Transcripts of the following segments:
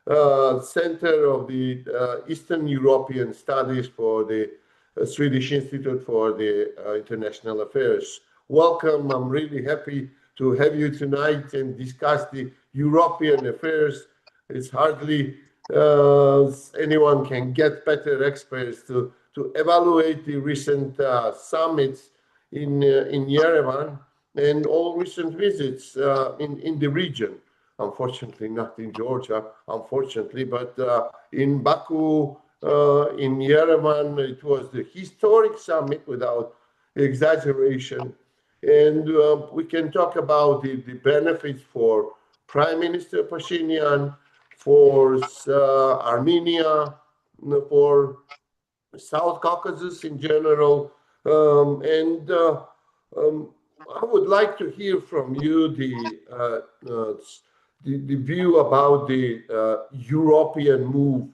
Center of the Eastern European Studies for the Swedish Institute for the International Affairs. Welcome. I'm really happy to have you tonight and discuss the European affairs. It's hardly anyone can get better experts to evaluate the recent summits in Yerevan and all recent visits in the region. Unfortunately, not in Georgia, unfortunately, but in Baku, in Yerevan, it was the historic summit without exaggeration. And we can talk about the benefits for Prime Minister Pashinyan, for Armenia, for South Caucasus in general. And I would like to hear from you the view about the European move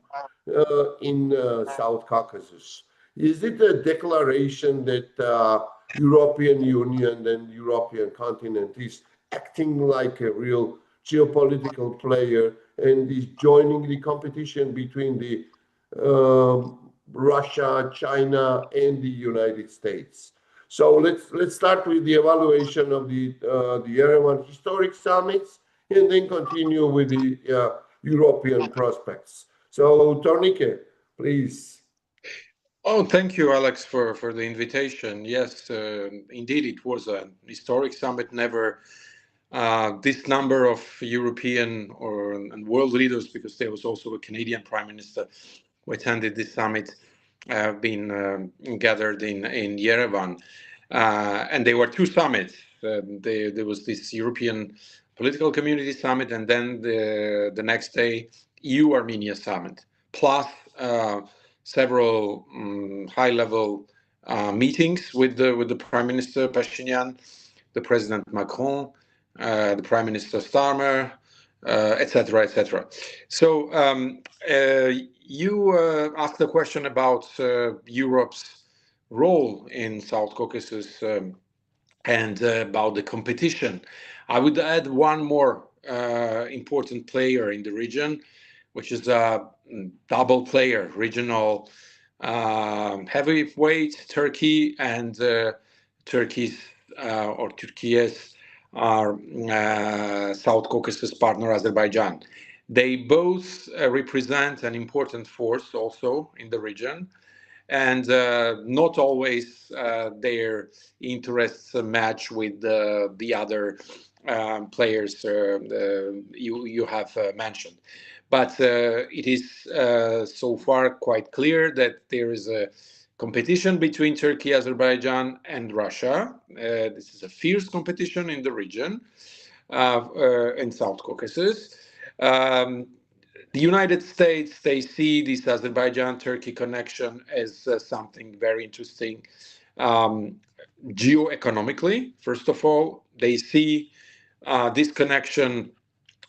in South Caucasus. Is it a declaration that European Union and European continent is acting like a real geopolitical player and is joining the competition between the Russia, China, and the United States? So let's start with the evaluation of the Yerevan historic summits, and then continue with the European prospects. So Tornike, please. Oh, thank you, Alex, for the invitation. Yes, indeed, it was a historic summit. Never this number of European and world leaders, because there was also a Canadian Prime Minister who attended this summit, have been gathered in Yerevan. And there were two summits. There was this European Political Community Summit, and then the next day, EU-Armenia Summit, plus several high-level meetings with the Prime Minister Pashinyan, the President Macron, the Prime Minister Starmer, etc., etc. So you asked a question about Europe's role in South Caucasus and about the competition. I would add one more important player in the region, which is a double player, regional heavyweight, Turkey, and Turkey's or Turkey's South Caucasus partner, Azerbaijan. They both represent an important force also in the region, and not always their interests match with the other players you have mentioned. But it is so far quite clear that there is a competition between Turkey, Azerbaijan, and Russia. This is a fierce competition in the region, in South Caucasus. The United States, they see this Azerbaijan-Turkey connection as something very interesting geoeconomically. First of all, they see this connection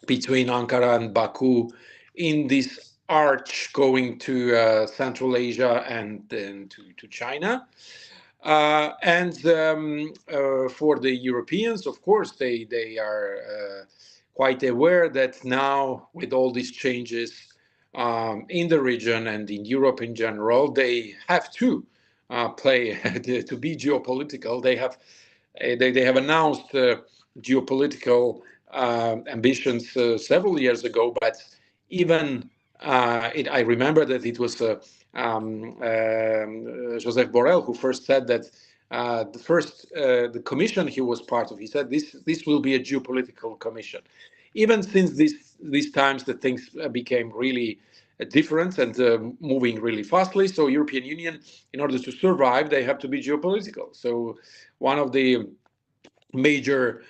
between Ankara and Baku in this arch going to Central Asia and then to China. And for the Europeans, of course, they are quite aware that now, with all these changes in the region and in Europe in general, they have to play to be geopolitical. They have announced geopolitical ambitions several years ago, but even I remember that it was Joseph Borrell who first said that the commission he was part of, he said this will be a geopolitical commission. Even since these times, the things became really different and moving really fastly. So European Union, in order to survive, they have to be geopolitical. So one of the major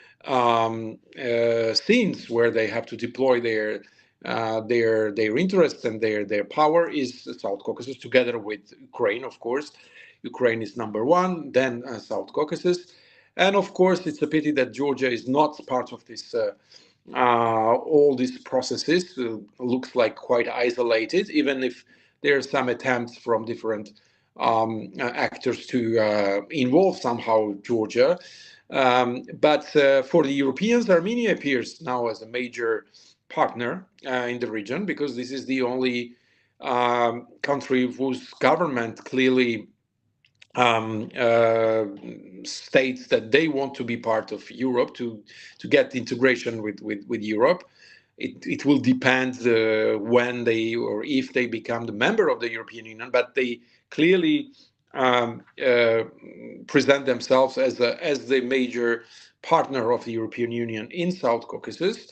scenes where they have to deploy their interests and their power is South Caucasus, together with Ukraine, of course. Ukraine is number one, then South Caucasus. And of course, it's a pity that Georgia is not part of this all these processes. Looks like quite isolated, even if there are some attempts from different actors to involve somehow Georgia. But for the Europeans, Armenia appears now as a major partner in the region, because this is the only country whose government clearly states that they want to be part of Europe, to get integration with Europe. It will depend when they, or if they become the member of the European Union, but they clearly present themselves as the major partner of the European Union in South Caucasus,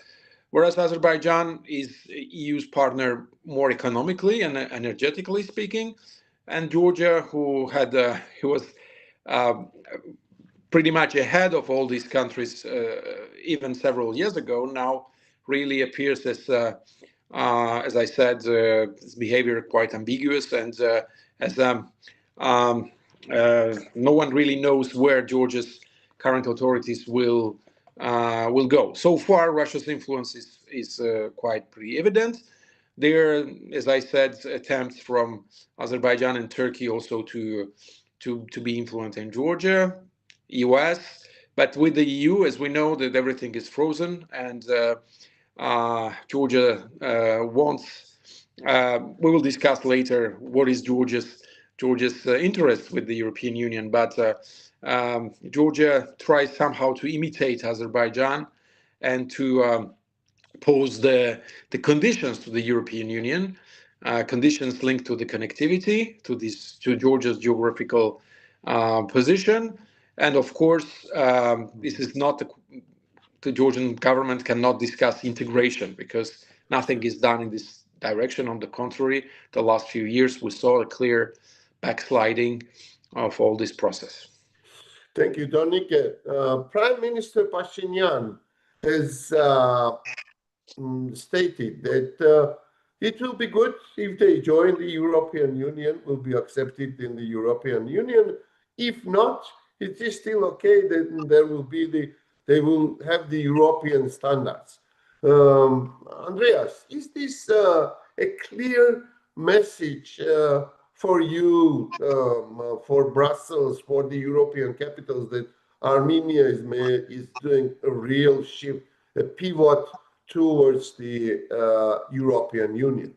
whereas Azerbaijan is EU's partner more economically and energetically speaking, and Georgia, who was pretty much ahead of all these countries even several years ago, now really appears as I said, its behavior quite ambiguous, and as no one really knows where Georgia's current authorities will go. So far, Russia's influence is quite pretty evident. There, as I said, attempts from Azerbaijan and Turkey also to be influenced in Georgia, US, but with the EU, as we know, that everything is frozen, and Georgia wants. We will discuss later what is Georgia's interest with the European Union, but Georgia tries somehow to imitate Azerbaijan and to pose the conditions to the European Union, conditions linked to the connectivity, to Georgia's geographical position, and of course, this is not the Georgian government cannot discuss integration, because nothing is done in this direction. On the contrary, the last few years we saw a clear backsliding of all this process. Thank you, Tornike. Prime Minister Pashinyan has stated that it will be good if they join the European Union, will be accepted in the European Union. If not, it is still okay that they will have the European standards. Andreas, is this a clear message for you, for Brussels, for the European capitals, that Armenia is doing a real shift, a pivot towards the European Union?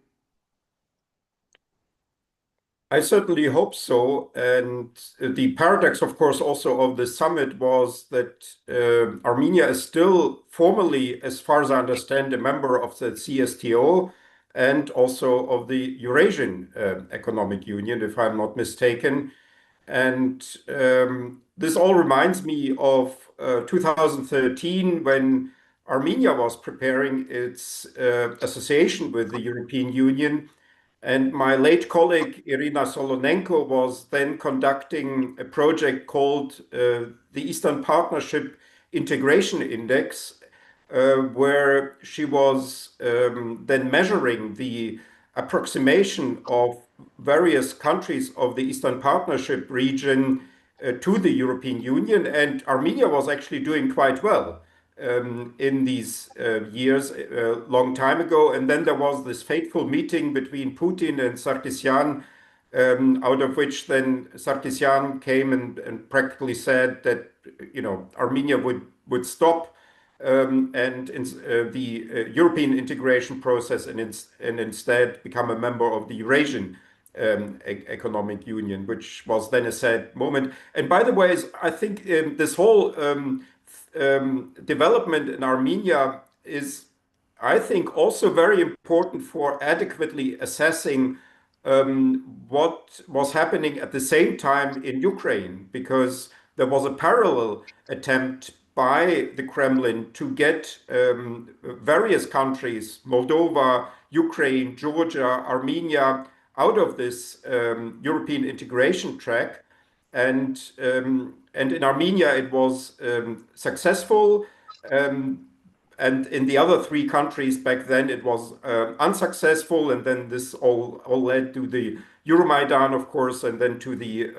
I certainly hope so. And the paradox, of course, also of the summit was that Armenia is still formally, as far as I understand, a member of the CSTO and also of the Eurasian Economic Union, if I'm not mistaken. And this all reminds me of 2013, when Armenia was preparing its association with the European Union. And my late colleague, Irina Solonenko, was then conducting a project called the Eastern Partnership Integration Index, where she was then measuring the approximation of various countries of the Eastern Partnership region to the European Union. And Armenia was actually doing quite well in these years, a long time ago. And then there was this fateful meeting between Putin and Sarkisyan, out of which then Sarkisyan came and practically said that, Armenia would stop and the European integration process and instead become a member of the Eurasian Economic Union, which was then a sad moment. And by the way, I think this whole development in Armenia is, I think, also very important for adequately assessing what was happening at the same time in Ukraine, because there was a parallel attempt by the Kremlin to get various countries, Moldova, Ukraine, Georgia, Armenia, out of this European integration track. And in Armenia, it was successful. And in the other three countries back then, it was unsuccessful. And then this all led to the Euromaidan, of course, and then to the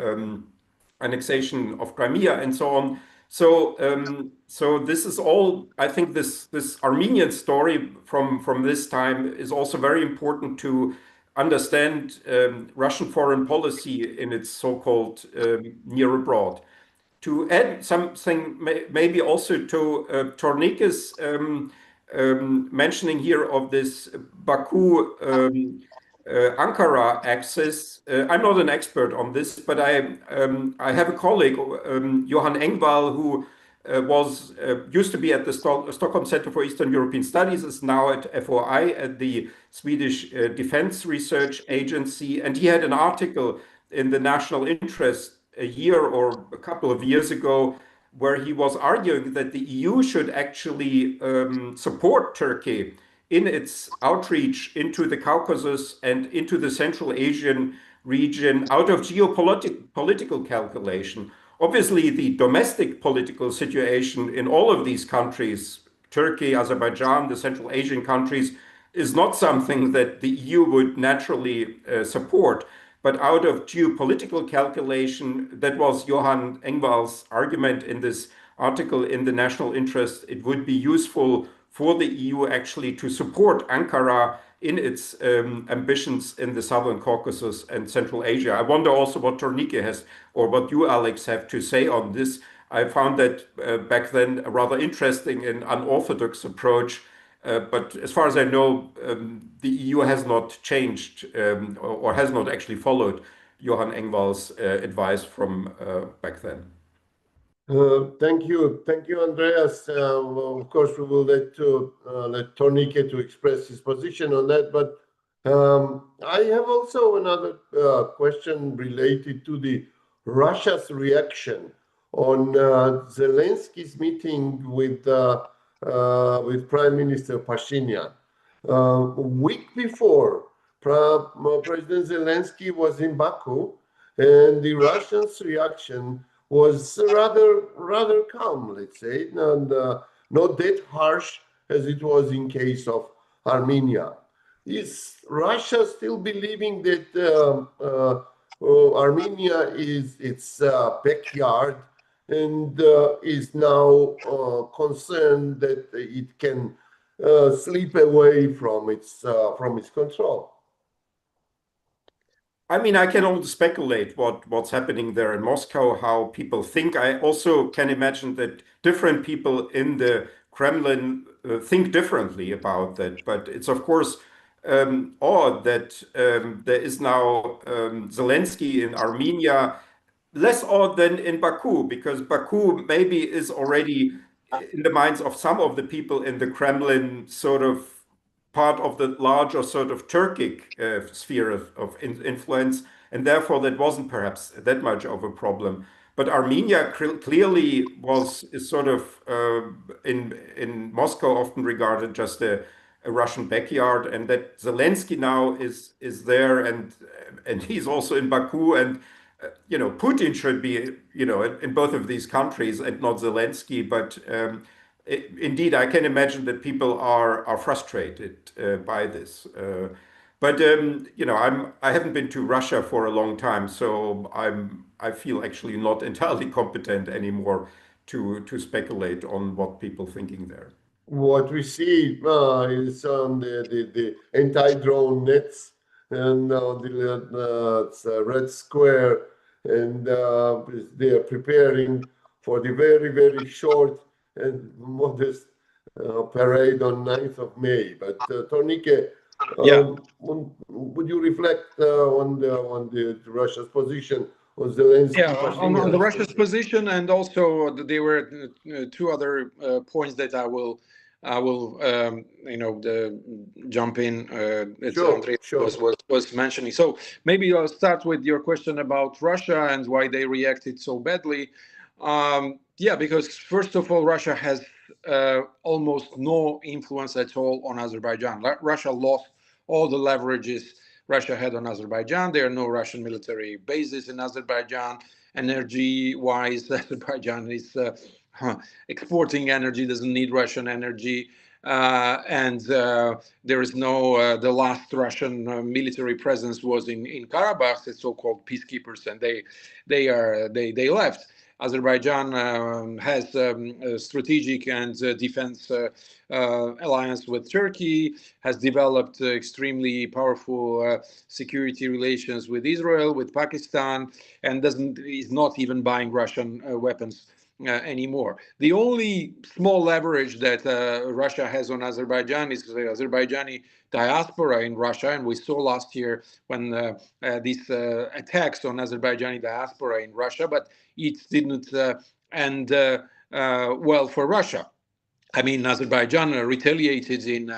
annexation of Crimea and so on. So this is all, I think this Armenian story from this time is also very important to understand Russian foreign policy in its so-called near abroad. To add something maybe also to Tornike's mentioning here of this Baku Ankara axis. I'm not an expert on this, but I have a colleague, Johan Engvall, who used to be at the Stockholm Center for Eastern European Studies, is now at FOI, at the Swedish Defense Research Agency, and he had an article in the National Interest a year or a couple of years ago, where he was arguing that the EU should actually support Turkey in its outreach into the Caucasus and into the Central Asian region out of geopolitical calculation. Obviously, the domestic political situation in all of these countries, Turkey, Azerbaijan, the Central Asian countries, is not something that the EU would naturally support. But out of geopolitical calculation, that was Johan Engvall's argument in this article in the National Interest, it would be useful for the EU actually to support Ankara in its ambitions in the Southern Caucasus and Central Asia. I wonder also what Tornike has, or what you, Alex, have to say on this. I found that back then a rather interesting and unorthodox approach. But as far as I know, the EU has not changed or has not actually followed Johan Engvall's advice from back then. Thank you, Andreas. Of course, we will let Tornike to express his position on that. But I have also another question related to the Russia's reaction on Zelensky's meeting with Prime Minister Pashinyan. A week before, President Zelensky was in Baku, and the Russians' reaction was rather calm, let's say, and not that harsh as it was in case of Armenia. Is Russia still believing that Armenia is its backyard, and is now concerned that it can slip away from its control? I mean, I can only speculate what's happening there in Moscow, how people think. I also can imagine that different people in the Kremlin think differently about that. But it's of course odd that there is now Zelensky in Armenia. Less odd than in Baku, because Baku maybe is already in the minds of some of the people in the Kremlin sort of part of the larger sort of Turkic sphere of influence, and therefore that wasn't perhaps that much of a problem. But Armenia clearly is sort of in Moscow often regarded just a Russian backyard, and that Zelensky now is there, and he's also in Baku, and Putin should be, in both of these countries and not Zelensky. But indeed, I can imagine that people are frustrated by this. But I haven't been to Russia for a long time, so I feel actually not entirely competent anymore to speculate on what people thinking there. What we see is on the anti-drone nets and the Red Square, and they are preparing for the very, very short and modest parade on 9th of May. But Tornike, would you reflect on the Russia's position on Zelensky? Yeah, on the Russia's position, and also there were two other points that I will jump in. Andreas was mentioning. So maybe I'll start with your question about Russia and why they reacted so badly. Because first of all, Russia has almost no influence at all on Azerbaijan. Russia lost all the leverages Russia had on Azerbaijan. There are no Russian military bases in Azerbaijan. Energy-wise, Azerbaijan is exporting energy, doesn't need Russian energy. And there is no, the last Russian military presence was in Karabakh, the so-called peacekeepers, and they left. Azerbaijan has a strategic and defense alliance with Turkey, has developed extremely powerful security relations with Israel, with Pakistan, and is not even buying Russian weapons anymore. The only small leverage that Russia has on Azerbaijan is the Azerbaijani diaspora in Russia, and we saw last year when these attacks on Azerbaijani diaspora in Russia, but it didn't end well for Russia. I mean, Azerbaijan retaliated in,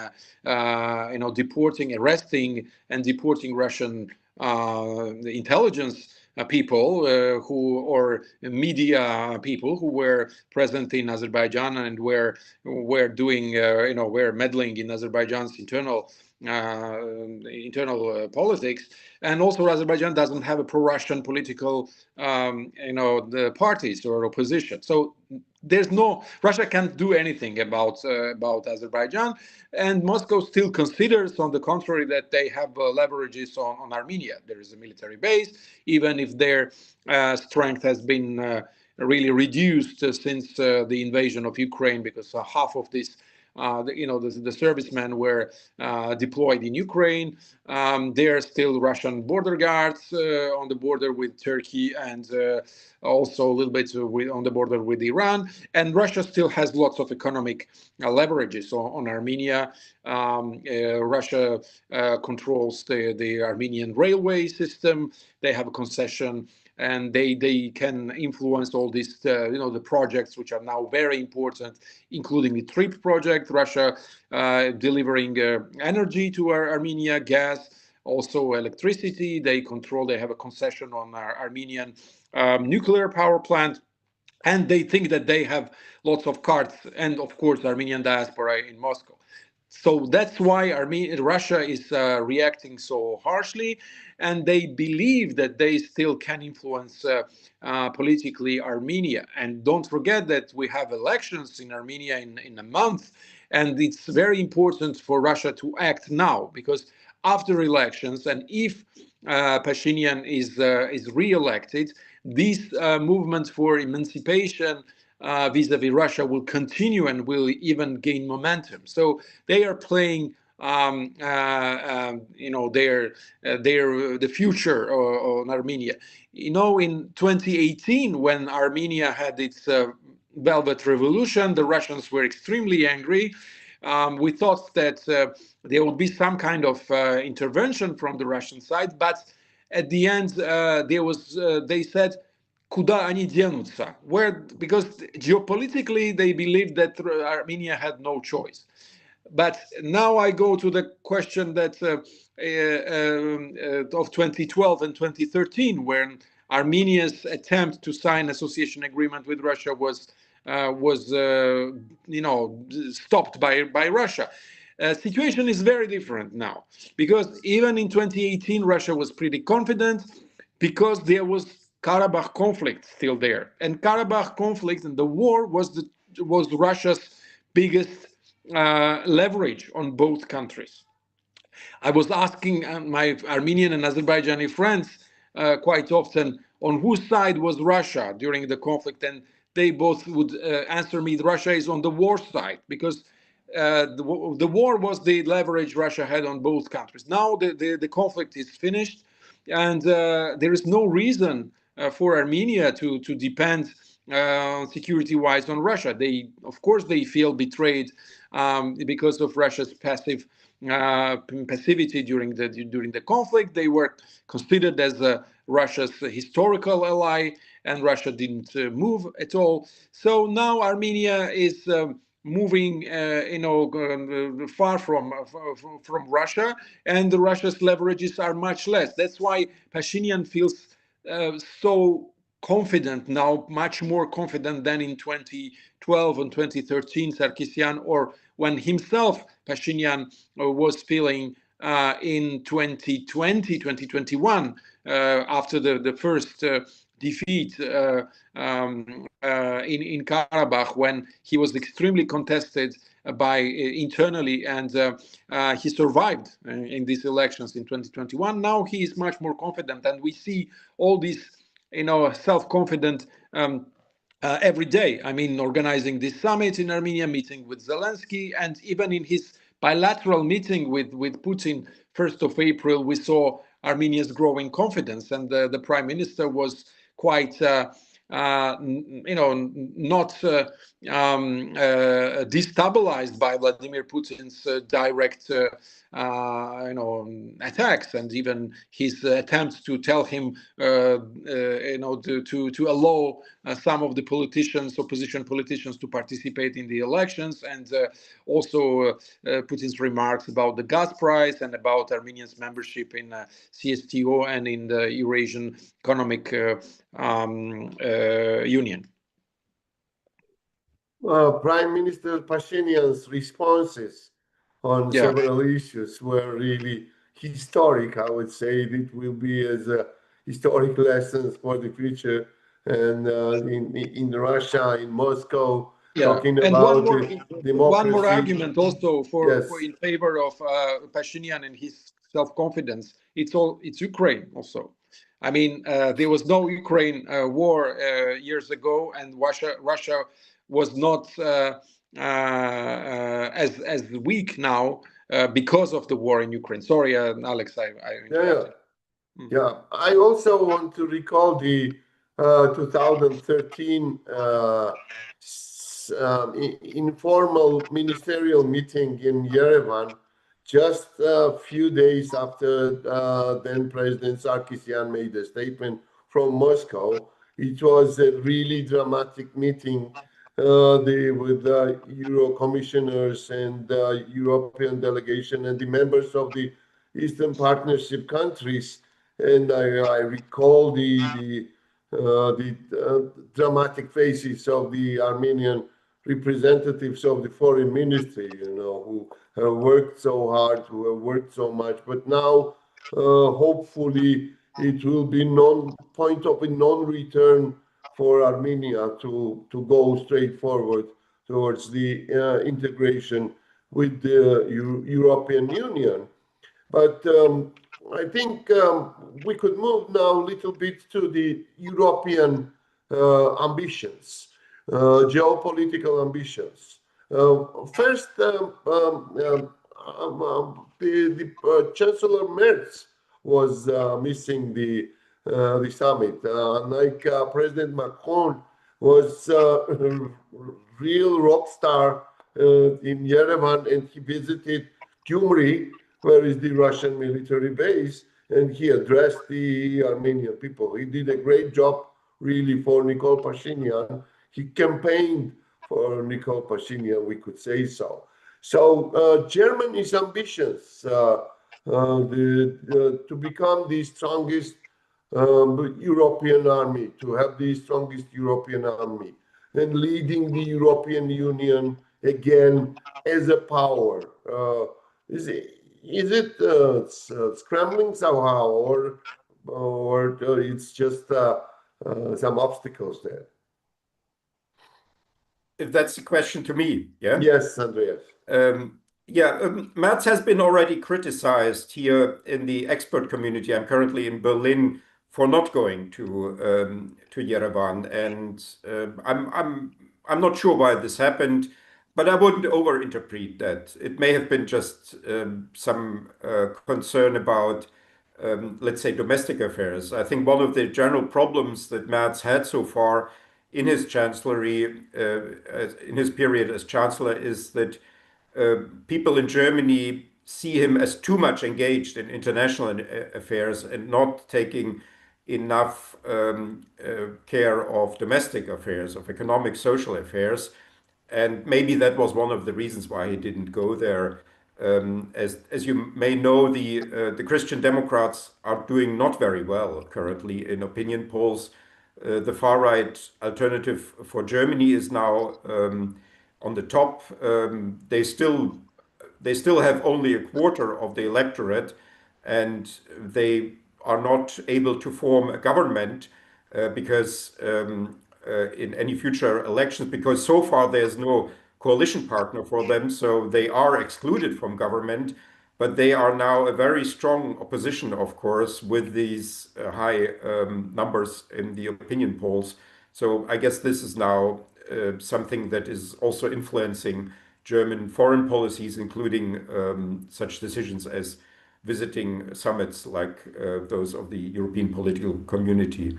arresting and deporting Russian intelligence people or media people who were present in Azerbaijan and were doing, were meddling in Azerbaijan's internal politics. And also Azerbaijan doesn't have a pro-Russian political the parties or opposition. So Russia can't do anything about Azerbaijan, and Moscow still considers, on the contrary, that they have leverages on Armenia. There is a military base, even if their strength has been really reduced since the invasion of Ukraine, because half of this the servicemen were deployed in Ukraine. There are still Russian border guards on the border with Turkey, and also a little bit on the border with Iran. And Russia still has lots of economic leverages on Armenia. Russia controls the Armenian railway system. They have a concession, and they can influence all these, the projects which are now very important, including the TRIP project, Russia delivering energy to Armenia, gas, also electricity. They have a concession on our Armenian nuclear power plant, and they think that they have lots of cards, and of course, Armenian diaspora in Moscow. So that's why Russia is reacting so harshly, and they believe that they still can influence politically Armenia. And don't forget that we have elections in Armenia in a month, and it's very important for Russia to act now, because after elections, and if Pashinyan is re-elected, this movement for emancipation vis-a-vis Russia will continue and will even gain momentum. So they are playing, the future on Armenia. In 2018, when Armenia had its Velvet Revolution, the Russians were extremely angry. We thought that there would be some kind of intervention from the Russian side, but at the end, they said, Kuda ani denutся? Because geopolitically they believed that Armenia had no choice. But now I go to the question that of 2012 and 2013, when Armenia's attempt to sign association agreement with Russia was stopped by Russia. Situation is very different now, because even in 2018 Russia was pretty confident, because there was Karabakh conflict still there, and Karabakh conflict and the war was Russia's biggest leverage on both countries. I was asking my Armenian and Azerbaijani friends quite often on whose side was Russia during the conflict, and they both would answer me, Russia is on the war side, because the war was the leverage Russia had on both countries. Now the conflict is finished, and there is no reason for Armenia to depend security-wise on Russia. Of course, they feel betrayed because of Russia's passivity during the conflict. They were considered as Russia's historical ally, and Russia didn't move at all. So now Armenia is moving, far from Russia, and the Russia's leverages are much less. That's why Pashinyan feels so confident now, much more confident than in 2012 and 2013, Sarkisyan, or when himself, Pashinyan, was feeling in 2020, 2021, after the first defeat in Karabakh, when he was extremely contested internally, and he survived in these elections in 2021. Now he is much more confident, and we see all these, self-confident every day. I mean, organizing this summit in Armenia, meeting with Zelensky, and even in his bilateral meeting with Putin, 1st of April, we saw Armenia's growing confidence, and the prime minister was quite not destabilized by Vladimir Putin's direct attacks, and even his attempts to tell him to allow some of the opposition politicians to participate in the elections, and also Putin's remarks about the gas price and about Armenia's membership in CSTO and in the Eurasian Economic Union. Prime Minister Pashinyan's responses on several issues were really historic. I would say it will be as historic lessons for the future. And in Russia, in Moscow, talking about democracy. One more argument also for in favor of Pashinyan and his self-confidence. It's Ukraine also. I mean, there was no Ukraine war years ago, and Russia was not as weak now because of the war in Ukraine. Sorry, Alex, I interrupted. Yeah. I also want to recall the 2013 informal ministerial meeting in Yerevan, just a few days after then President Sarkisyan made a statement from Moscow. It was a really dramatic meeting with the Euro commissioners and the European delegation and the members of the Eastern Partnership countries. And I recall the dramatic faces of the Armenian representatives of the foreign ministry, who have worked so hard, who have worked so much. But now, hopefully, it will be point of non-return for Armenia to go straight forward towards the integration with the European Union. But I think we could move now a little bit to the European ambitions, geopolitical ambitions. First, the Chancellor Merz was missing the summit. Like President Macron was a real rock star in Yerevan, and he visited Gyumri, where is the Russian military base, and he addressed the Armenian people. He did a great job, really, for Nikol Pashinyan. He campaigned for Nikol Pashinyan, we could say so. So Germany's ambitions to become the strongest European army, to have the strongest European army, and leading the European Union again as a power. Is it scrambling somehow, or it's just some obstacles there? If that's a question to me, yeah? Yes, Andreas. Merz has been already criticized here in the expert community. I'm currently in Berlin for not going to Yerevan, and I'm not sure why this happened, but I wouldn't overinterpret that. It may have been just some concern about, let's say, domestic affairs. I think one of the general problems that Merz had so far in his chancellery, in his period as chancellor, is that people in Germany see him as too much engaged in international affairs and not taking enough care of domestic affairs, of economic, social affairs. And maybe that was one of the reasons why he didn't go there. As you may know, the Christian Democrats are doing not very well currently in opinion polls. The far-right Alternative for Germany is now on the top. They still have only a quarter of the electorate, and they are not able to form a government because in any future elections, because so far there's no coalition partner for them, so they are excluded from government. But they are now a very strong opposition, of course, with these high numbers in the opinion polls. So I guess this is now something that is also influencing German foreign policies, including such decisions as visiting summits like those of the European political community.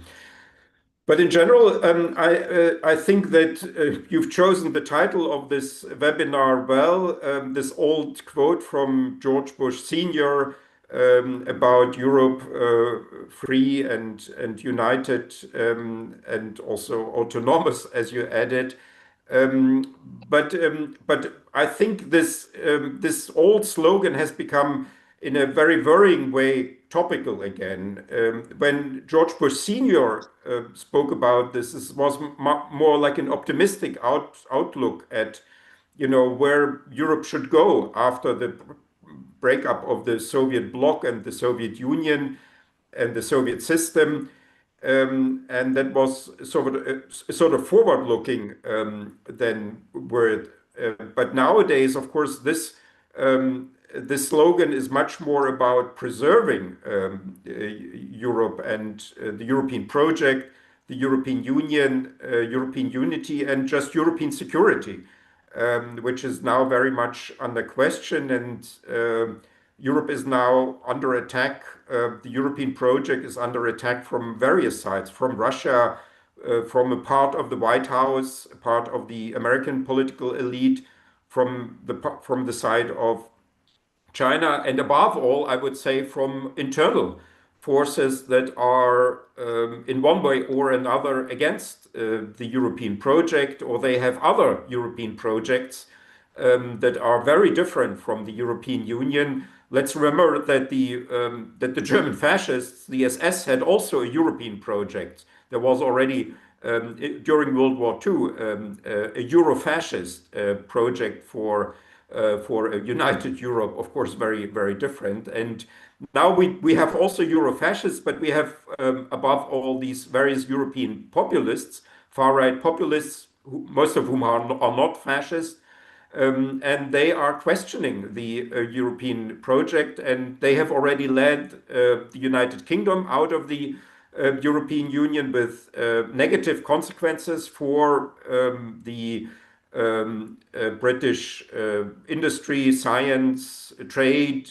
But in general, I think that you've chosen the title of this webinar well. This old quote from George Bush Sr. About Europe free and united and also autonomous, as you added. But I think this old slogan has become, in a very worrying way, topical again. When George Bush Sr. Spoke about this, this was more like an optimistic outlook at, where Europe should go after the breakup of the Soviet bloc and the Soviet Union and the Soviet system. And that was sort of forward-looking then word. But nowadays, of course, this slogan is much more about preserving Europe and the European project, the European Union, European unity, and just European security, which is now very much under question. And Europe is now under attack. The European project is under attack from various sides, from Russia, from a part of the White House, a part of the American political elite, from the side of China, and above all, I would say, from internal forces that are in one way or another against the European project, or they have other European projects that are very different from the European Union. Let's remember that the German fascists, the SS, had also a European project. There was already during World War II a Euro-fascist project for a united Europe, of course, very, very different. And now we have also Euro-fascists, but we have above all these various European populists, far-right populists, most of whom are not fascist. And they are questioning the European project, and they have already led the United Kingdom out of the European Union with negative consequences for the British industry, science, trade,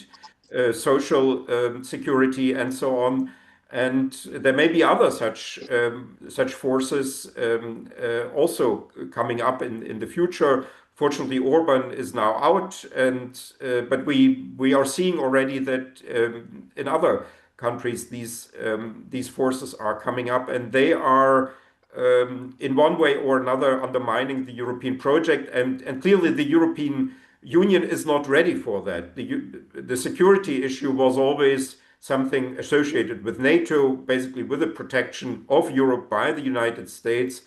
social security, and so on. And there may be other such forces also coming up in the future. Fortunately, Orban is now out, but we are seeing already that in other countries these forces are coming up, and they are in one way or another undermining the European project. And clearly, the European Union is not ready for that. The security issue was always something associated with NATO, basically with the protection of Europe by the United States.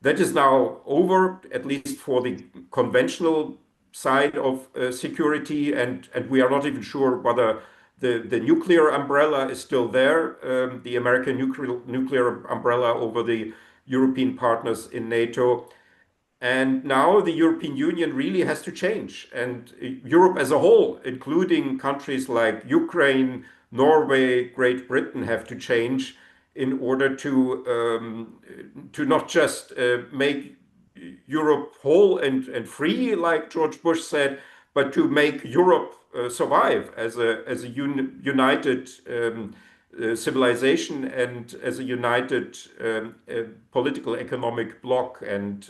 That is now over, at least for the conventional side of security, and we are not even sure whether the nuclear umbrella is still there, the American nuclear umbrella over the European partners in NATO. And now the European Union really has to change, and Europe as a whole, including countries like Ukraine, Norway, Great Britain, have to change in order to not just make Europe whole and free, like George Bush said, but to make Europe survive as a united civilization and as a united political economic bloc. And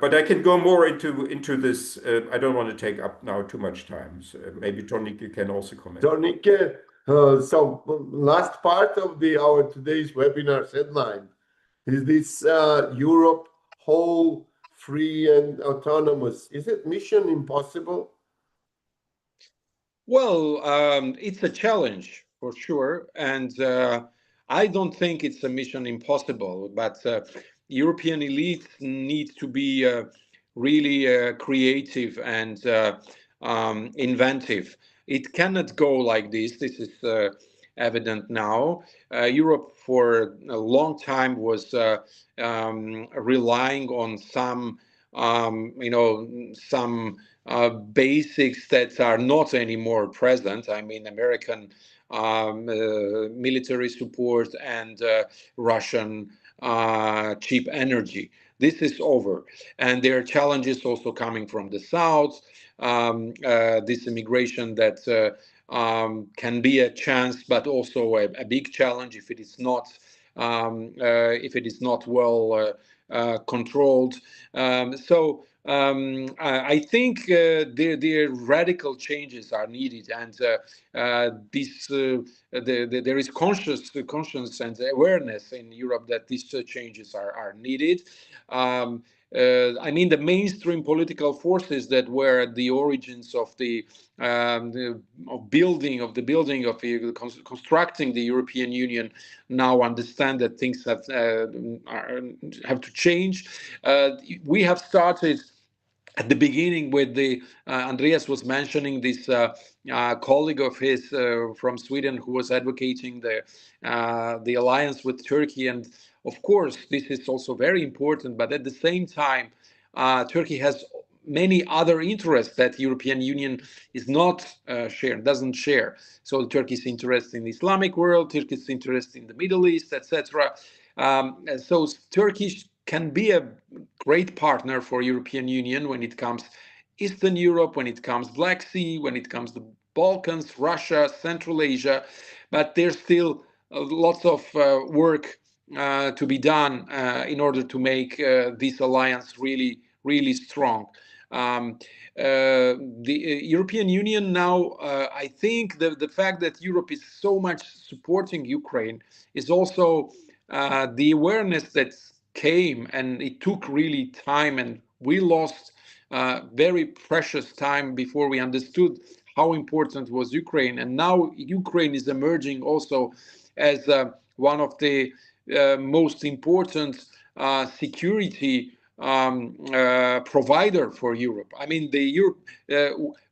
but I can go more into this. I don't want to take up now too much time. So maybe Tornike can also comment. Tornike, so last part of our today's webinar headline is this Europe whole, free and autonomous. Is it mission impossible? Well, it's a challenge for sure, and I don't think it's a mission impossible, but European elites need to be really creative and inventive. It cannot go like this. This is evident now. Europe for a long time was relying on some, some basics that are not anymore present. I mean, American military support and Russian cheap energy. This is over. And there are challenges also coming from the south. This immigration that can be a chance, but also a big challenge if it is not if it is not well controlled. I think the radical changes are needed, and there is conscience and awareness in Europe that these changes are needed. I mean, the mainstream political forces that were at the origins of constructing the European Union now understand that things have to change. We have started at the beginning with the Andreas was mentioning this colleague of his from Sweden who was advocating the alliance with Turkey, and of course this is also very important, but at the same time Turkey has many other interests that European Union is not doesn't share. So Turkey's interest in the Islamic world, Turkey's interest in the Middle East, etc. So Turkey can be a great partner for European Union when it comes Eastern Europe, when it comes Black Sea, when it comes the Balkans, Russia, Central Asia, but there's still lots of work to be done in order to make this alliance really, really strong. The European Union now, I think the fact that Europe is so much supporting Ukraine is also the awareness that came, and it took really time, and we lost very precious time before we understood how important was Ukraine. And now Ukraine is emerging also as one of the most important security provider for Europe. I mean,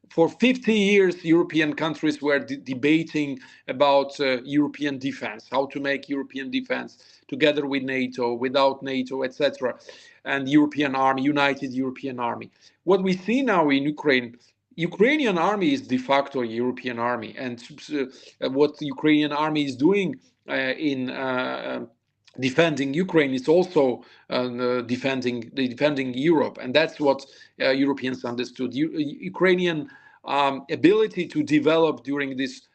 for 50 years, European countries were debating about European defense, how to make European defense together with NATO, without NATO, etc., and European army, united European army. What we see now in Ukrainian army is de facto a European army, and what the Ukrainian army is doing in defending Ukraine is also defending Europe, and that's what Europeans understood. Ukrainian ability to develop during this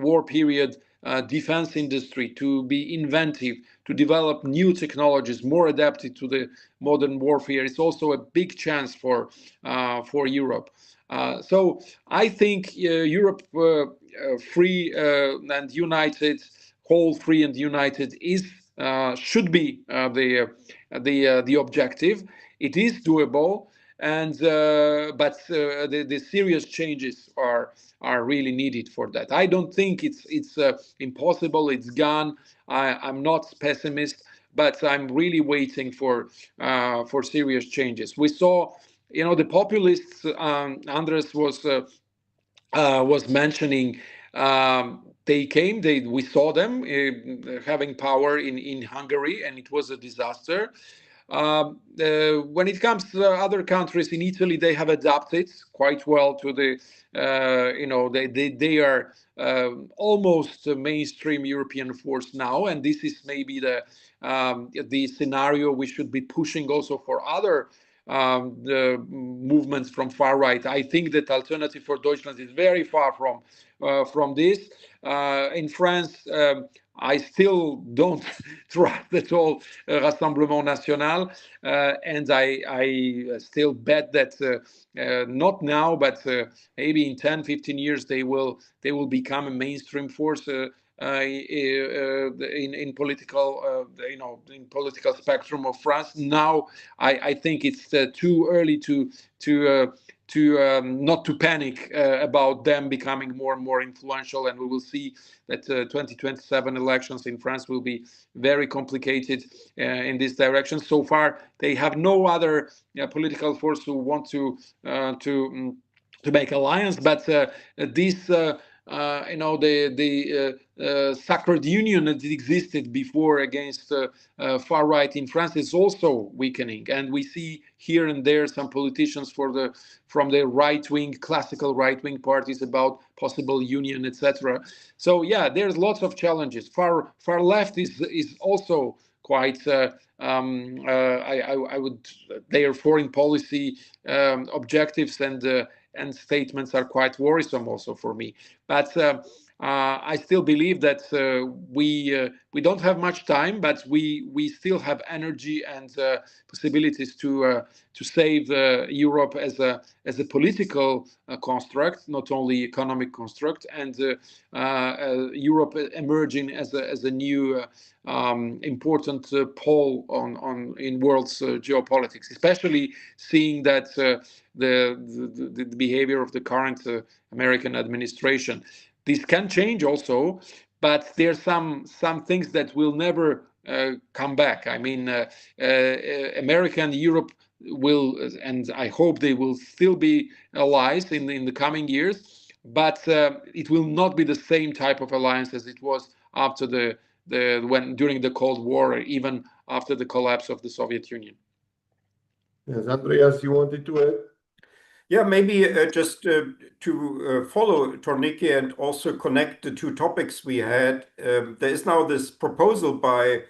war period defense industry, to be inventive, to develop new technologies more adapted to the modern warfare, is also a big chance for Europe. So I think Europe free and united, whole, free and united is should be the objective. It is doable, and but the serious changes are really needed for that. I don't think it's impossible. It's gone. I'm not pessimist, but I'm really waiting for serious changes. We saw, the populists. Andres was mentioning. They came. We saw them having power in Hungary, and it was a disaster. When it comes to other countries, in Italy, they have adapted quite well to the. They are almost a mainstream European force now, and this is maybe the scenario we should be pushing also for other the movements from far right. I think that Alternative for Deutschland is very far from this. In France, I still don't trust at all Rassemblement National, and I still bet that not now, but maybe in 10, 15 years they will become a mainstream force in political in political spectrum of France. Now I think it's too early to not to panic about them becoming more and more influential, and we will see that 2027 elections in France will be very complicated in this direction. So far, they have no other political force who want to make alliance, but this. The sacred union that existed before against far right in France is also weakening, and we see here and there some politicians from the right-wing, classical right-wing parties about possible union, etc. So yeah, there's lots of challenges. Far left is also quite. I would their foreign policy objectives and statements are quite worrisome also for me. But I still believe that we don't have much time, but we still have energy and possibilities to save Europe as a political construct, not only economic construct, and Europe emerging as a new important pole in world's geopolitics, especially seeing that the behavior of the current American administration. This can change also, but there's some things that will never come back. I mean, America and Europe will, and I hope they will still be allies in the coming years, but it will not be the same type of alliance as it was after during the Cold War, or even after the collapse of the Soviet Union. Yes, Andreas, you wanted to add? Yeah, maybe just to follow Tornike and also connect the two topics we had. There is now this proposal by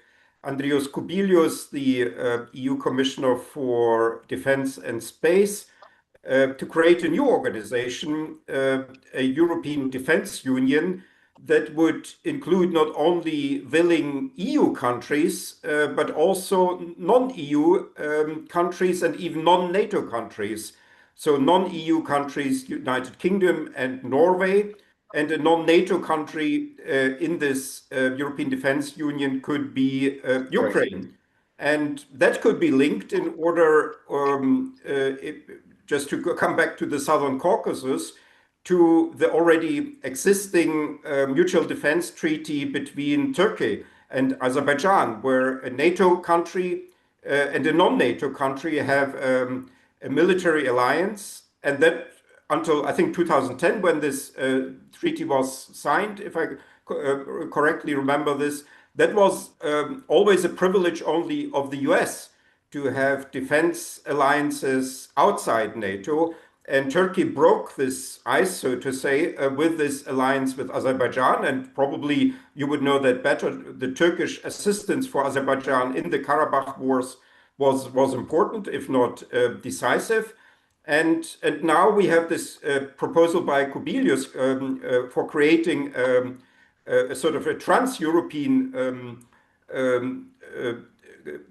Andrius Kubilius, the EU Commissioner for Defense and Space, to create a new organization, a European Defense Union, that would include not only willing EU countries, but also non-EU countries and even non-NATO countries. So non-EU countries, United Kingdom and Norway, and a non-NATO country in this European Defense Union could be Ukraine. And that could be linked in order, just to come back to the Southern Caucasus, to the already existing mutual defense treaty between Turkey and Azerbaijan, where a NATO country and a non-NATO country have a military alliance, and that until I think 2010, when this treaty was signed, if I correctly remember this, that was always a privilege only of the US to have defense alliances outside NATO. And Turkey broke this ice, so to say, with this alliance with Azerbaijan. And probably you would know that better. The Turkish assistance for Azerbaijan in the Karabakh wars was important, if not decisive. And now we have this proposal by Kubilius for creating a sort of a trans-European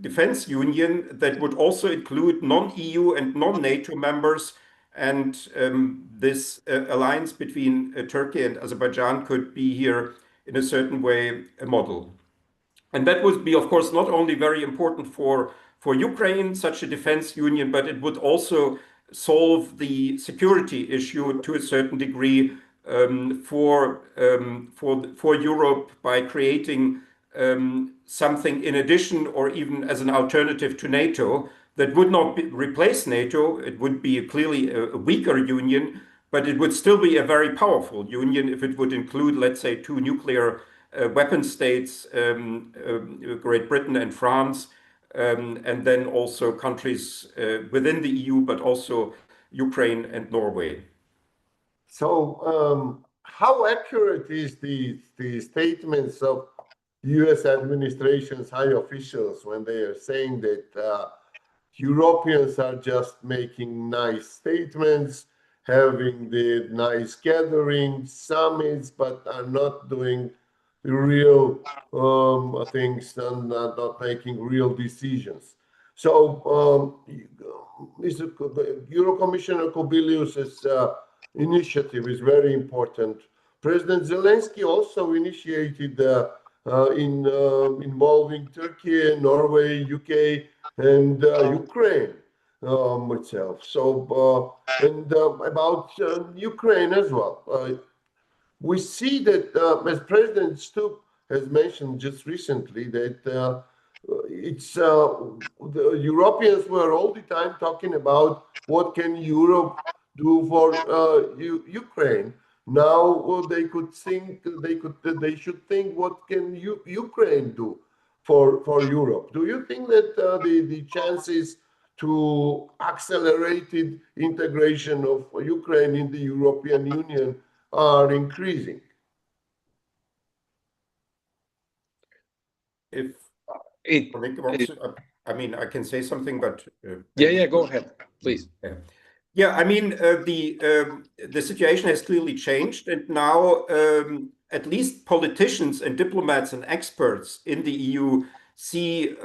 defense union that would also include non-EU and non-NATO members. And this alliance between Turkey and Azerbaijan could be here in a certain way a model. And that would be, of course, not only very important for Ukraine, such a defense union, but it would also solve the security issue to a certain degree for Europe by creating something in addition or even as an alternative to NATO that would not replace NATO. It would be clearly a weaker union, but it would still be a very powerful union if it would include, let's say, two nuclear weapon states, Great Britain and France, and then also countries within the EU, but also Ukraine and Norway. So how accurate is the statements of US administration's high officials when they are saying that Europeans are just making nice statements, having the nice gatherings, summits, but are not doing the real things and not making real decisions? So Euro Commissioner Kubilius's initiative is very important. President Zelensky also initiated involving Turkey, Norway, UK, and Ukraine itself. So and about Ukraine as well. We see that as President Stubb has mentioned just recently that it's the Europeans were all the time talking about what can Europe do for Ukraine. Now they could think they should think what can Ukraine do for Europe. Do you think that the chances to accelerated integration of Ukraine in the European Union are increasing? I mean, I can say something, but yeah, go ahead, please. Yeah, I mean, the situation has clearly changed, and now at least politicians and diplomats and experts in the EU see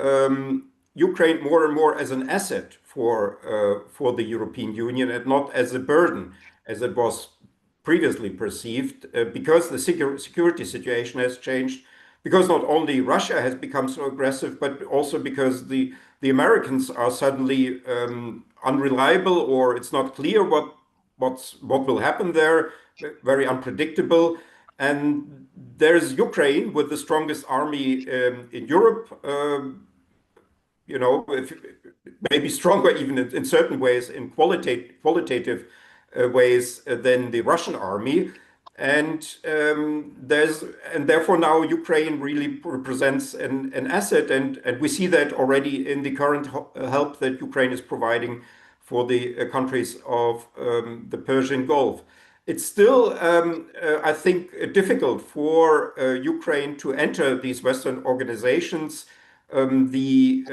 Ukraine more and more as an asset for the European Union and not as a burden, as it was previously perceived, because the security situation has changed, because not only Russia has become so aggressive, but also because the Americans are suddenly unreliable, or it's not clear what will happen there, very unpredictable. And there's Ukraine with the strongest army in Europe, maybe stronger even in certain ways, in qualitative ways than the Russian army. And therefore now Ukraine really represents an asset, and we see that already in the current help that Ukraine is providing for the countries of the Persian Gulf. It's still, I think, difficult for Ukraine to enter these Western organizations. The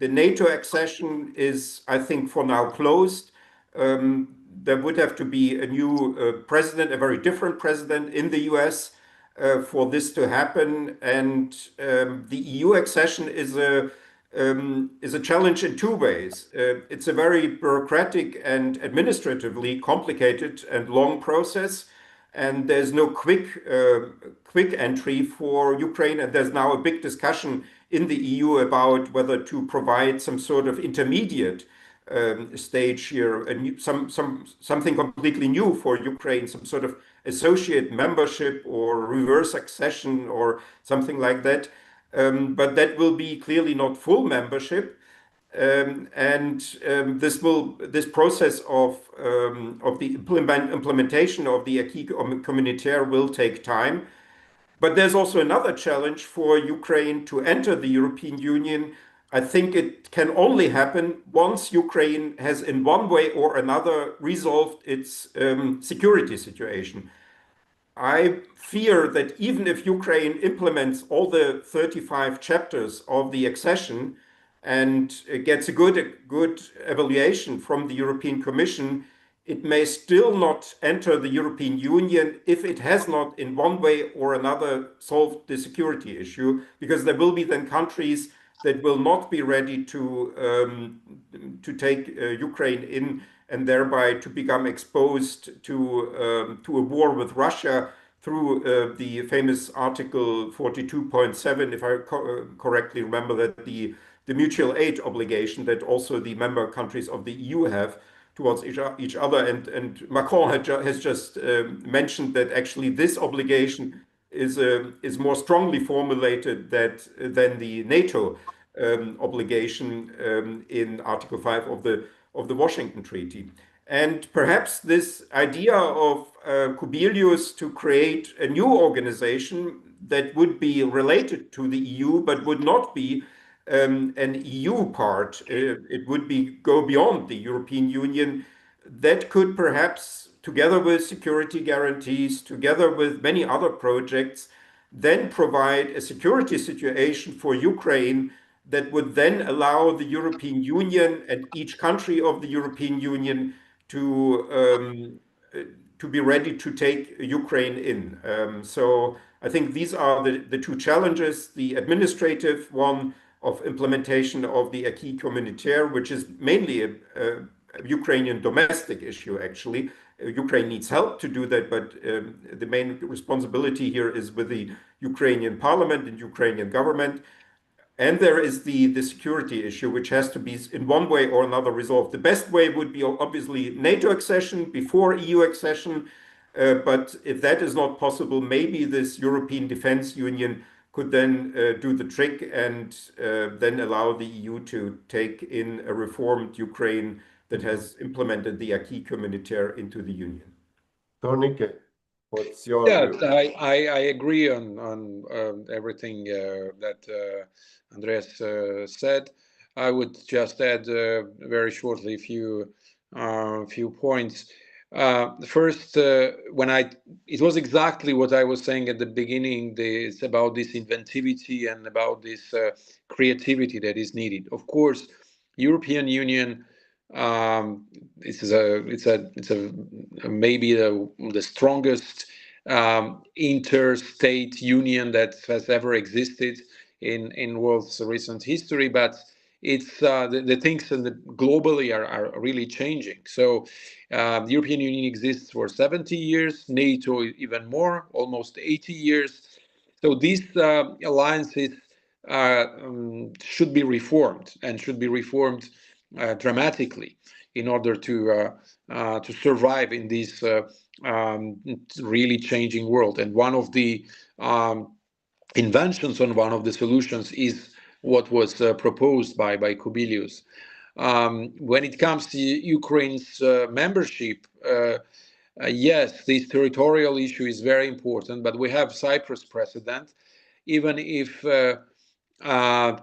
NATO accession is, I think, for now closed. There would have to be a new president, a very different president in the US for this to happen. And the EU accession is a challenge in two ways. It's a very bureaucratic and administratively complicated and long process, and there's no quick entry for Ukraine. And there's now a big discussion in the EU about whether to provide some sort of intermediate stage here, something completely new for Ukraine, some sort of associate membership or reverse accession or something like that. But that will be clearly not full membership. This process of the implementation of the acquis communautaire will take time. But there's also another challenge for Ukraine to enter the European Union. I think it can only happen once Ukraine has, in one way or another, resolved its security situation. I fear that even if Ukraine implements all the 35 chapters of the accession and gets a good evaluation from the European Commission, it may still not enter the European Union if it has not, in one way or another, solved the security issue, because there will be then countries that will not be ready to take Ukraine in, and thereby to become exposed to a war with Russia through the famous Article 42.7, if I correctly remember, that the mutual aid obligation that also the member countries of the EU have towards each other. And Macron has just mentioned that actually this obligation is more strongly formulated than the NATO obligation in Article 5 of the Washington Treaty. And perhaps this idea of Kubilius to create a new organization that would be related to the EU but would not be an EU part, it would go beyond the European Union, that could perhaps, together with security guarantees, together with many other projects, then provide a security situation for Ukraine that would then allow the European Union and each country of the European Union to be ready to take Ukraine in. So I think these are the two challenges: the administrative one of implementation of the acquis communautaire, which is mainly a Ukrainian domestic issue, actually. Ukraine needs help to do that, but the main responsibility here is with the Ukrainian parliament and Ukrainian government. And there is the security issue, which has to be in one way or another resolved. The best way would be obviously NATO accession before EU accession. But if that is not possible, maybe this European Defense Union could then do the trick and then allow the EU to take in a reformed Ukraine that has implemented the acquis communautaire into the Union. Tornike, what's your view? I agree on everything that Andreas said. I would just add very shortly a few points. First, it was exactly what I was saying at the beginning. It's about this inventivity and about this creativity that is needed. Of course, European Union. It's maybe the strongest interstate union that has ever existed in world's recent history, but it's the things globally are really changing. So the European Union exists for 70 years, NATO even more, almost 80 years. So these alliances should be reformed, and should be reformed dramatically in order to survive in this really changing world. And one of the inventions on one of the solutions is what was proposed by Kubilius. When it comes to Ukraine's membership, yes, this territorial issue is very important, but we have Cyprus precedent. Even if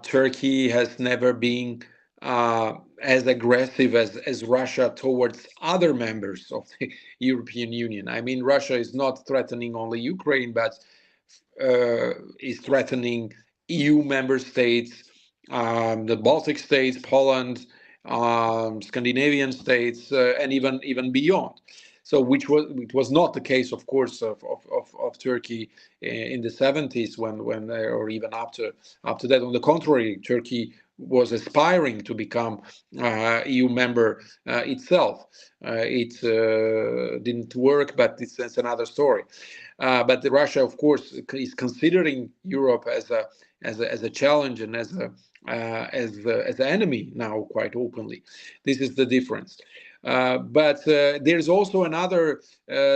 Turkey has never been as aggressive as Russia towards other members of the European Union. I mean, Russia is not threatening only Ukraine, but is threatening EU member states, the Baltic states, Poland, Scandinavian states, and even beyond. So, which was not the case, of course, of Turkey in the 70s, when or even up to that. On the contrary, Turkey was aspiring to become EU member itself. It didn't work, but it's another story. But Russia, of course, is considering Europe as a challenge and as an enemy now, quite openly. This is the difference. But there's also another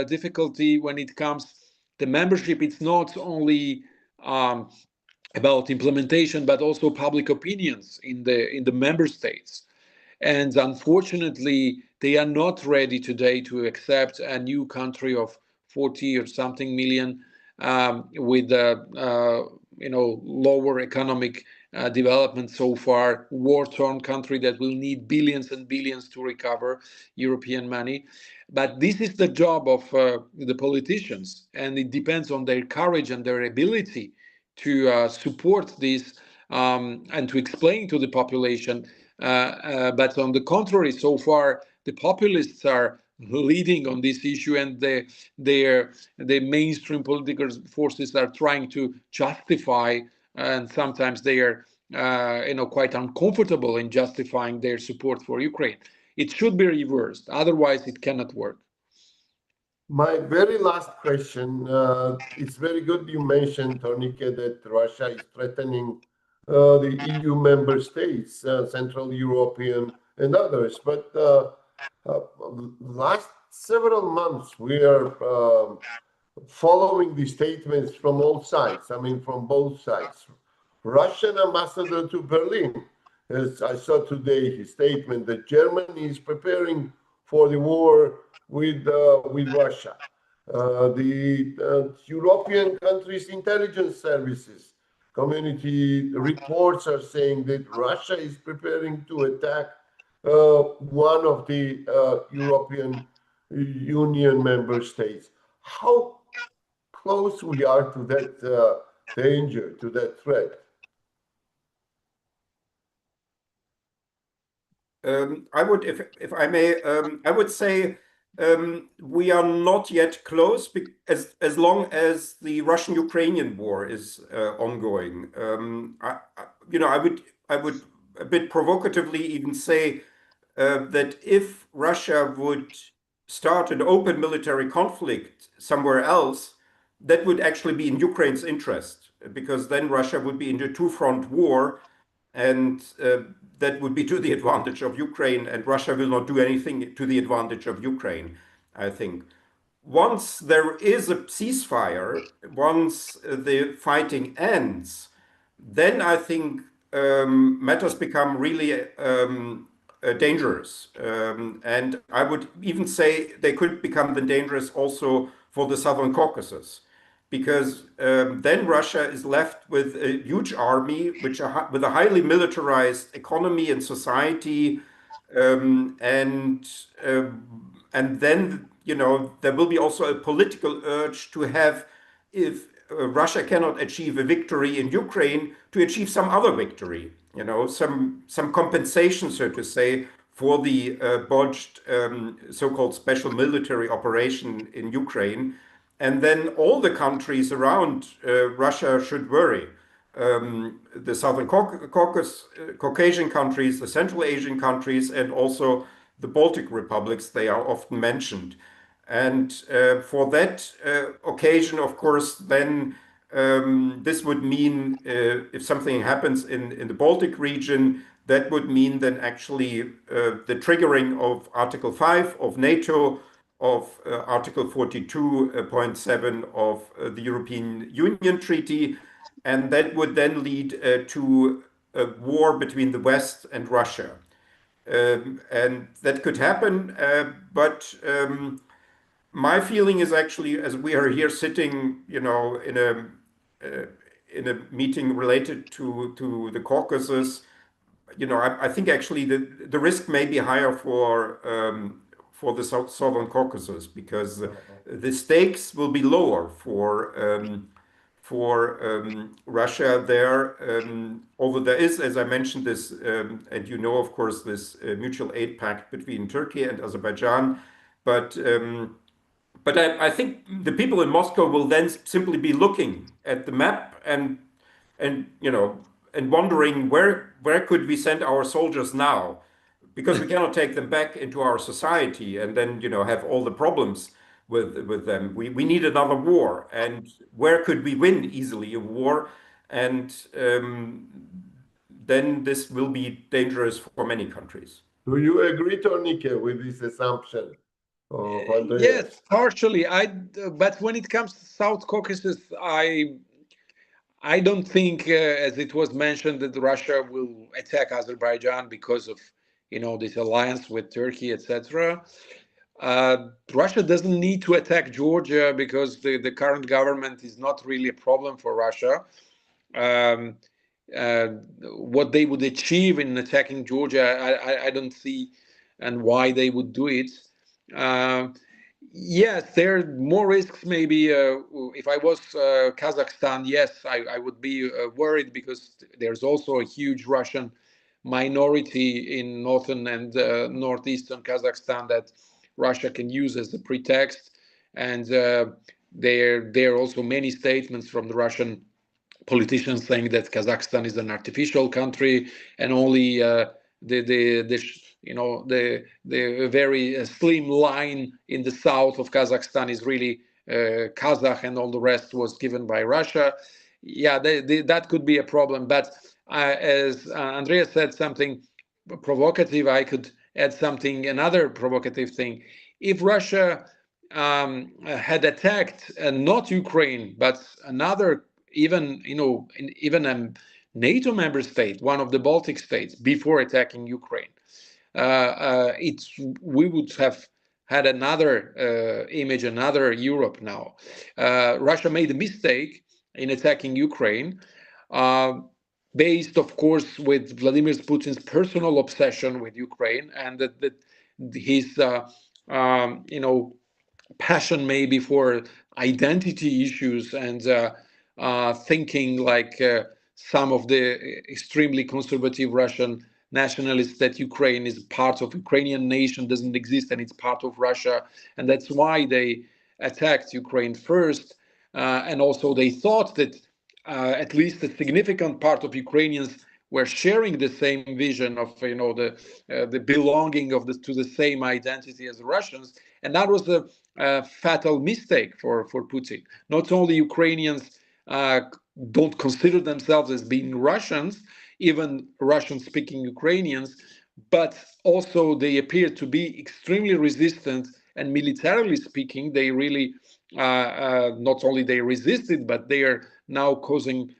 difficulty when it comes to membership. It's not only about implementation, but also public opinions in the member states. And unfortunately, they are not ready today to accept a new country of 40 or something million with lower economic development so far, war-torn country that will need billions and billions to recover European money. But this is the job of the politicians, and it depends on their courage and their ability to support this and to explain to the population. But on the contrary, so far, the populists are leading on this issue, and the mainstream political forces are trying to justify, and sometimes they are quite uncomfortable in justifying their support for Ukraine. It should be reversed, otherwise it cannot work. My very last question, it's very good you mentioned, Tornike, that Russia is threatening the EU member states, Central European and others. But last several months, we are following the statements from all sides, I mean, from both sides. Russian ambassador to Berlin, as I saw today, his statement that Germany is preparing for the war with Russia. The European countries' intelligence services community reports are saying that Russia is preparing to attack one of the European Union member states. How close we are to that danger, to that threat? I would, if I may, I would say we are not yet close, as long as the Russian-Ukrainian war is ongoing. I would a bit provocatively even say that if Russia would start an open military conflict somewhere else, that would actually be in Ukraine's interest, because then Russia would be in a two-front war, and that would be to the advantage of Ukraine, and Russia will not do anything to the advantage of Ukraine, I think. Once there is a ceasefire, once the fighting ends, then I think matters become really dangerous. And I would even say they could become dangerous also for the Southern Caucasus, because then Russia is left with a huge army, with a highly militarized economy and society, and then there will be also a political urge to have, if Russia cannot achieve a victory in Ukraine, to achieve some other victory, some compensation, so to say, for the botched so-called special military operation in Ukraine. and then all the countries around Russia should worry. The Southern Caucasian countries, the Central Asian countries, and also the Baltic republics, they are often mentioned. And for that occasion, of course, then this would mean if something happens in the Baltic region, that would mean then actually the triggering of Article 5 of NATO, of Article 42.7 of the European Union Treaty, and that would then lead to a war between the West and Russia. And that could happen, but my feeling is actually, as we are here sitting, in a meeting related to the Caucasus, I think actually the risk may be higher for the Southern Caucasus, because the stakes will be lower for Russia there. Although there is, as I mentioned, this, and of course, this mutual aid pact between Turkey and Azerbaijan, but I think the people in Moscow will then simply be looking at the map and wondering where could we send our soldiers now, because we cannot take them back into our society and then have all the problems with them. We need another war, and where could we win easily a war? And then this will be dangerous for many countries. Do you agree, Tornike, with this assumption of Andreas? Yes, partially. But when it comes to South Caucasus, I don't think, as it was mentioned, that Russia will attack Azerbaijan because of this alliance with Turkey, etc. Russia doesn't need to attack Georgia because the current government is not really a problem for Russia. What they would achieve in attacking Georgia, I don't see, and why they would do it. Yes, there are more risks maybe. If I was Kazakhstan, yes, I would be worried, because there's also a huge Russian minority in northern and northeastern Kazakhstan that Russia can use as a pretext. And there are also many statements from the Russian politicians saying that Kazakhstan is an artificial country, and only the very slim line in the south of Kazakhstan is really Kazakh, and all the rest was given by Russia. Yeah, that could be a problem. But as Andreas said something provocative, I could add another provocative thing. If Russia had attacked not Ukraine, but another, even a NATO member state, one of the Baltic states, before attacking Ukraine, we would have had another image, another Europe now. Russia made a mistake in attacking Ukraine, based, of course, with Vladimir Putin's personal obsession with Ukraine, and that his passion maybe for identity issues, and thinking like some of the extremely conservative Russian nationalists, that Ukraine is part of Ukrainian nation, doesn't exist, and it's part of Russia, and that's why they attacked Ukraine first. And also they thought that at least a significant part of Ukrainians were sharing the same vision of the belonging to the same identity as the Russians, and that was a fatal mistake for Putin. Not only Ukrainians don't consider themselves as being Russians, even Russian-speaking Ukrainians, but also they appear to be extremely resistant, and militarily speaking, they really not only they resisted, but they are now causing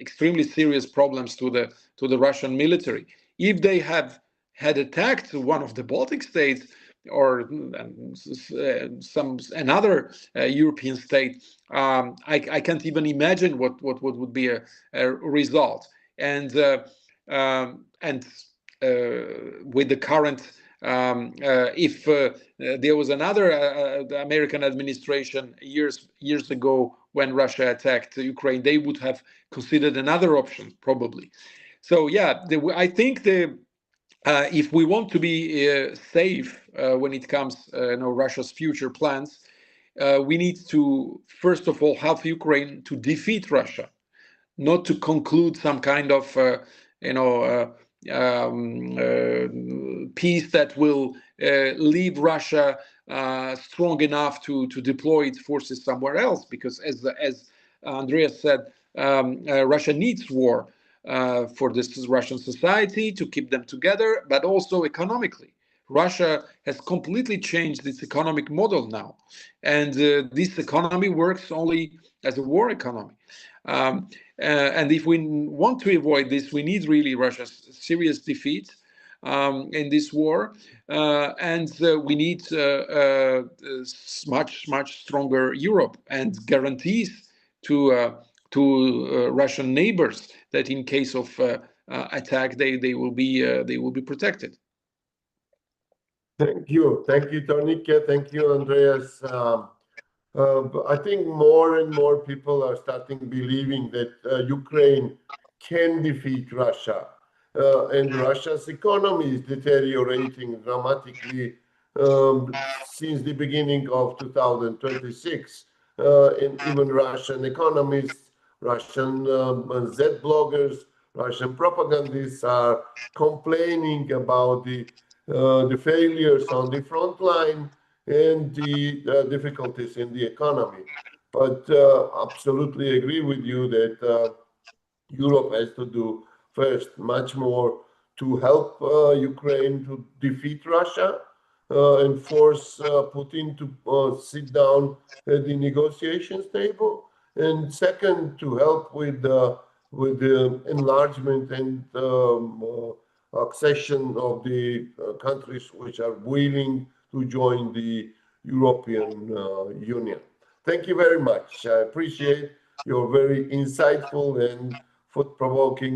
extremely serious problems to the Russian military. If they had attacked one of the Baltic states, or another European state, I can't even imagine what would be a result. And with the current, if there was another American administration years ago when Russia attacked Ukraine, they would have considered another option probably. So yeah, I think if we want to be safe when it comes Russia's future plans, we need to, first of all, help Ukraine to defeat Russia, not to conclude some kind of, peace that will leave Russia strong enough to deploy its forces somewhere else. Because as Andreas said, Russia needs war for this Russian society to keep them together, but also economically. Russia has completely changed its economic model now, and this economy works only as a war economy. And if we want to avoid this, we need really Russia's serious defeat in this war, and we need much stronger Europe and guarantees to Russian neighbors that in case of attack they will be protected. Thank you, Tornike. Thank you, Andreas. I think more and more people are starting believing that Ukraine can defeat Russia, and Russia's economy is deteriorating dramatically since the beginning of 2026. And even Russian economists, Russian Z bloggers, Russian propagandists are complaining about the failures on the front line and the difficulties in the economy. But absolutely agree with you that Europe has to do first much more to help Ukraine to defeat Russia and force Putin to sit down at the negotiations table. And second, to help with the enlargement and accession of the countries which are willing to join the European Union. Thank you very much. I appreciate your very insightful and thought-provoking